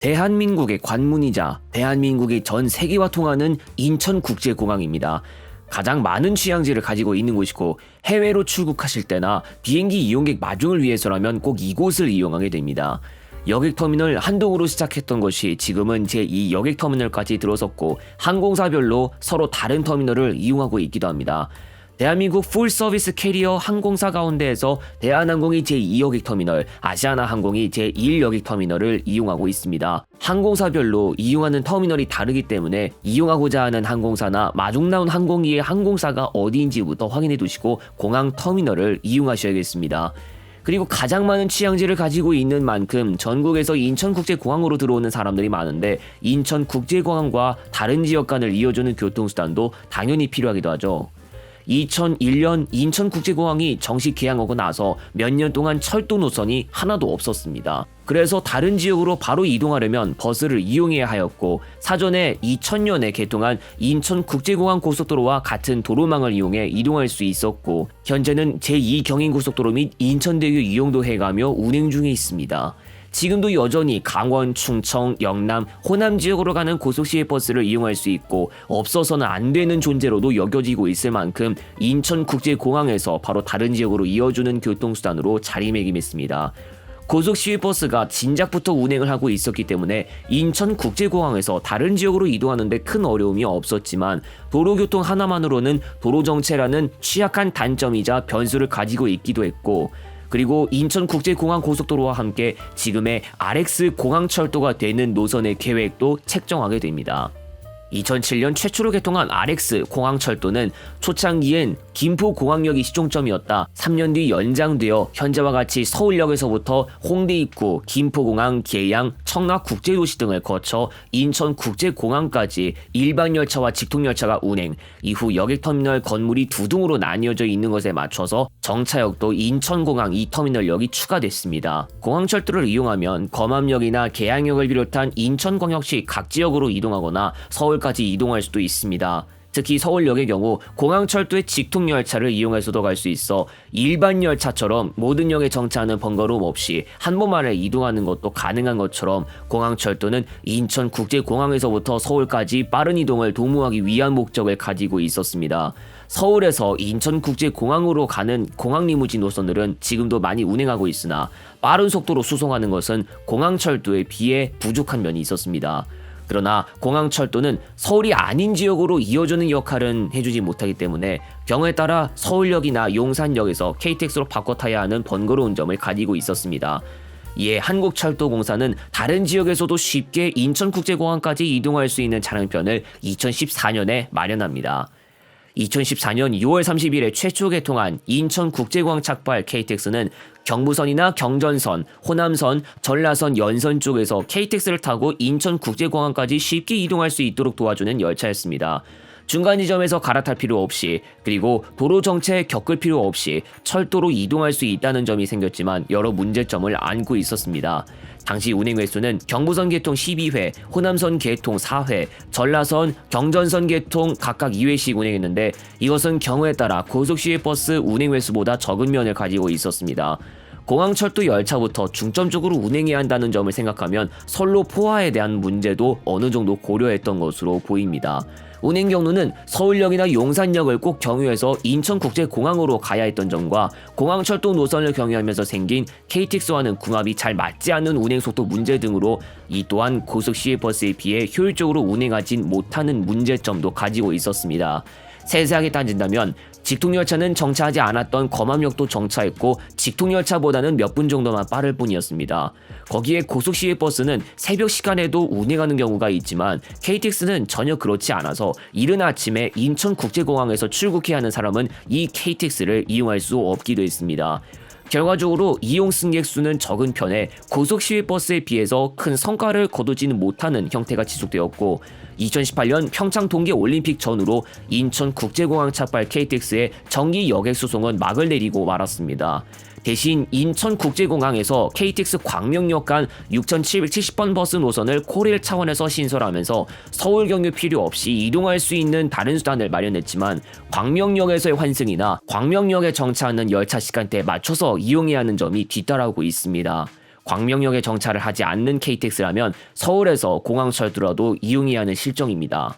대한민국의 관문이자 대한민국의 전 세계와 통하는 인천국제공항입니다. 가장 많은 취향지를 가지고 있는 곳이고 해외로 출국하실 때나 비행기 이용객 마중을 위해서라면 꼭 이곳을 이용하게 됩니다. 여객터미널 한동으로 시작했던 것이 지금은 제2 여객터미널까지 들어섰고 항공사별로 서로 다른 터미널을 이용하고 있기도 합니다. 대한민국 풀서비스 캐리어 항공사 가운데에서 대한항공이 제2여객터미널, 아시아나항공이 제1여객터미널을 이용하고 있습니다. 항공사별로 이용하는 터미널이 다르기 때문에 이용하고자 하는 항공사나 마중 나온 항공기의 항공사가 어디인지부터 확인해 두시고 공항 터미널을 이용하셔야겠습니다. 그리고 가장 많은 취향지를 가지고 있는 만큼 전국에서 인천국제공항으로 들어오는 사람들이 많은데 인천국제공항과 다른 지역 간을 이어주는 교통수단도 당연히 필요하기도 하죠. 2001년 인천국제공항이 정식 개항하고 나서 몇 년 동안 철도 노선이 하나도 없었습니다. 그래서 다른 지역으로 바로 이동하려면 버스를 이용해야 하였고 사전에 2000년에 개통한 인천국제공항 고속도로와 같은 도로망을 이용해 이동할 수 있었고 현재는 제2경인고속도로 및 인천대교 이용도 해가며 운행 중에 있습니다. 지금도 여전히 강원, 충청, 영남, 호남 지역으로 가는 고속시외버스를 이용할 수 있고 없어서는 안 되는 존재로도 여겨지고 있을 만큼 인천국제공항에서 바로 다른 지역으로 이어주는 교통수단으로 자리매김했습니다. 고속시외버스가 진작부터 운행을 하고 있었기 때문에 인천국제공항에서 다른 지역으로 이동하는데 큰 어려움이 없었지만 도로교통 하나만으로는 도로정체라는 취약한 단점이자 변수를 가지고 있기도 했고 그리고 인천국제공항 고속도로와 함께 지금의 RX 공항철도가 되는 노선의 계획도 책정하게 됩니다. 2007년 최초로 개통한 RX 공항철도는 초창기엔 김포공항역이 시종점이었다. 3년 뒤 연장되어 현재와 같이 서울역에서부터 홍대 입구, 김포공항, 계양, 청라국제도시 등을 거쳐 인천국제공항까지 일반 열차와 직통열차가 운행, 이후 여객터미널 건물이 두 등으로 나뉘어져 있는 것에 맞춰서 정차역도 인천공항 2터미널역이 추가됐습니다. 공항철도를 이용하면 검암역이나 계양역을 비롯한 인천광역시 각 지역으로 이동하거나 서울까지 이동할 수도 있습니다. 특히 서울역의 경우 공항철도의 직통열차를 이용해서도 갈 수 있어 일반 열차처럼 모든 역에 정차하는 번거로움 없이 한 번만에 이동하는 것도 가능한 것처럼 공항철도는 인천국제공항에서부터 서울까지 빠른 이동을 도모하기 위한 목적을 가지고 있었습니다. 서울에서 인천국제공항으로 가는 공항리무진 노선들은 지금도 많이 운행하고 있으나 빠른 속도로 수송하는 것은 공항철도에 비해 부족한 면이 있었습니다. 그러나 공항철도는 서울이 아닌 지역으로 이어주는 역할은 해주지 못하기 때문에 경우에 따라 서울역이나 용산역에서 KTX로 바꿔 타야 하는 번거로운 점을 가지고 있었습니다. 이에 한국철도공사는 다른 지역에서도 쉽게 인천국제공항까지 이동할 수 있는 차량편을 2014년에 마련합니다. 2014년 6월 30일에 최초 개통한 인천국제공항 착발 KTX는 경부선이나 경전선, 호남선, 전라선, 연선 쪽에서 KTX를 타고 인천국제공항까지 쉽게 이동할 수 있도록 도와주는 열차였습니다. 중간 지점에서 갈아탈 필요 없이 그리고 도로 정체에 겪을 필요 없이 철도로 이동할 수 있다는 점이 생겼지만 여러 문제점을 안고 있었습니다. 당시 운행 횟수는 경부선 개통 12회, 호남선 개통 4회, 전라선, 경전선 개통 각각 2회씩 운행했는데 이것은 경우에 따라 고속시외버스 운행 횟수보다 적은 면을 가지고 있었습니다. 공항철도 열차부터 중점적으로 운행해야 한다는 점을 생각하면 선로 포화에 대한 문제도 어느 정도 고려했던 것으로 보입니다. 운행 경로는 서울역이나 용산역을 꼭 경유해서 인천국제공항으로 가야 했던 점과 공항철도 노선을 경유하면서 생긴 KTX와는 궁합이 잘 맞지 않는 운행속도 문제 등으로 이 또한 고속시외버스에 비해 효율적으로 운행하진 못하는 문제점도 가지고 있었습니다. 세세하게 따진다면 직통열차는 정차하지 않았던 검암역도 정차했고 직통열차보다는 몇 분 정도만 빠를 뿐이었습니다. 거기에 고속시외버스는 새벽 시간에도 운행하는 경우가 있지만 KTX는 전혀 그렇지 않아서 이른 아침에 인천국제공항에서 출국해야 하는 사람은 이 KTX를 이용할 수 없기도 했습니다. 결과적으로 이용 승객 수는 적은 편에 고속시외버스에 비해서 큰 성과를 거두지는 못하는 형태가 지속되었고 2018년 평창 동계올림픽 전후로 인천국제공항 착발 KTX의 정기 여객 수송은 막을 내리고 말았습니다. 대신 인천국제공항에서 KTX 광명역 간 6770번 버스 노선을 코레일 차원에서 신설하면서 서울 경유 필요 없이 이동할 수 있는 다른 수단을 마련했지만 광명역에서의 환승이나 광명역에 정차하는 열차 시간대에 맞춰서 이용해야 하는 점이 뒤따라오고 있습니다. 광명역에 정차를 하지 않는 KTX라면 서울에서 공항철도라도 이용해야 하는 실정입니다.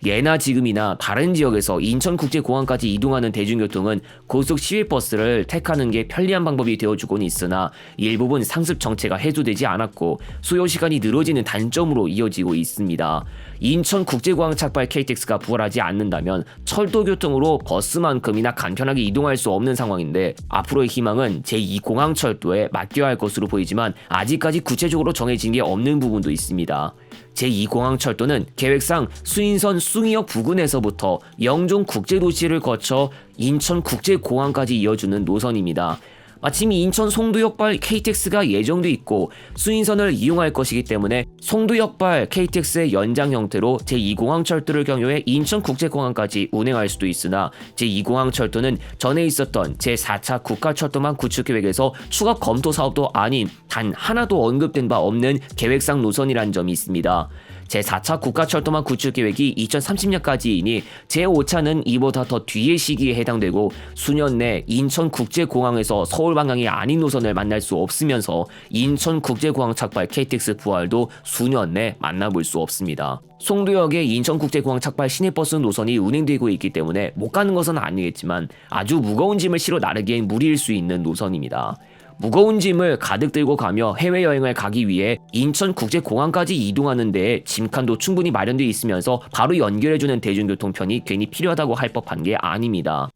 예나 지금이나 다른 지역에서 인천국제공항까지 이동하는 대중교통은 고속 시외버스를 택하는 게 편리한 방법이 되어주곤 있으나 일부분 상습 정체가 해소되지 않았고 소요시간이 늘어지는 단점으로 이어지고 있습니다. 인천국제공항 착발 KTX가 부활하지 않는다면 철도교통으로 버스만큼이나 간편하게 이동할 수 없는 상황인데 앞으로의 희망은 제2공항철도에 맡겨야 할 것으로 보이지만 아직까지 구체적으로 정해진 게 없는 부분도 있습니다. 제2공항철도는 계획상 수인선 숭이역 부근에서부터 영종국제도시를 거쳐 인천국제공항까지 이어주는 노선입니다. 마침 인천 송도역발 KTX가 예정돼 있고 수인선을 이용할 것이기 때문에 송도역발 KTX의 연장 형태로 제2공항철도를 경유해 인천국제공항까지 운행할 수도 있으나 제2공항철도는 전에 있었던 제4차 국가철도망 구축계획에서 추가 검토 사업도 아닌 단 하나도 언급된 바 없는 계획상 노선이라는 점이 있습니다. 제4차 국가철도망 구축계획이 2030년까지이니 제5차는 이보다 더 뒤의 시기에 해당되고 수년 내 인천국제공항에서 서울 방향이 아닌 노선을 만날 수 없으면서 인천국제공항 착발 KTX 부활도 수년 내 만나볼 수 없습니다. 송도역의 인천국제공항 착발 시내버스 노선이 운행되고 있기 때문에 못 가는 것은 아니겠지만 아주 무거운 짐을 실어 나르기엔 무리일 수 있는 노선입니다. 무거운 짐을 가득 들고 가며 해외여행을 가기 위해 인천국제공항까지 이동하는 데에 짐칸도 충분히 마련되어 있으면서 바로 연결해주는 대중교통편이 괜히 필요하다고 할 법한 게 아닙니다.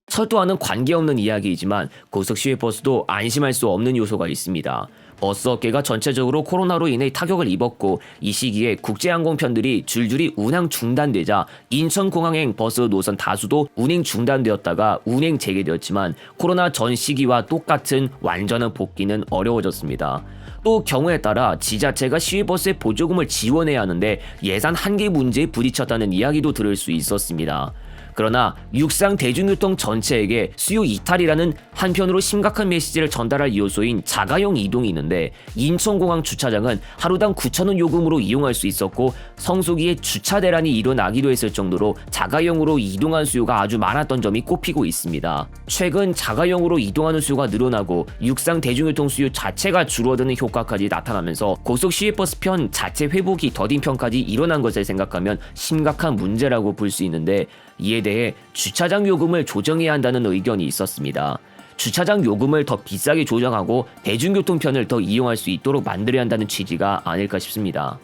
철도와는 관계없는 이야기이지만 고속시외버스도 안심할 수 없는 요소가 있습니다. 버스업계가 전체적으로 코로나로 인해 타격을 입었고 이 시기에 국제항공편들이 줄줄이 운항 중단되자 인천공항행 버스 노선 다수도 운행 중단되었다가 운행 재개되었지만 코로나 전 시기와 똑같은 완전한 복귀는 어려워졌습니다. 또 경우에 따라 지자체가 시외버스의 보조금을 지원해야 하는데 예산 한계 문제에 부딪혔다는 이야기도 들을 수 있었습니다. 그러나 육상 대중교통 전체에게 수요 이탈이라는 한편으로 심각한 메시지를 전달할 요소인 자가용 이동이 있는데 인천공항 주차장은 하루당 9,000원 요금으로 이용할 수 있었고 성수기에 주차 대란이 일어나기도 했을 정도로 자가용으로 이동한 수요가 아주 많았던 점이 꼽히고 있습니다. 최근 자가용으로 이동하는 수요가 늘어나고 육상 대중교통 수요 자체가 줄어드는 효과까지 나타나면서 고속 시외버스 편 자체 회복이 더딘 편까지 일어난 것을 생각하면 심각한 문제라고 볼 수 있는데 이에 대해 주차장 요금을 조정해야 한다는 의견이 있었습니다. 주차장 요금을 더 비싸게 조정하고 대중교통편을 더 이용할 수 있도록 만들어야 한다는 취지가 아닐까 싶습니다.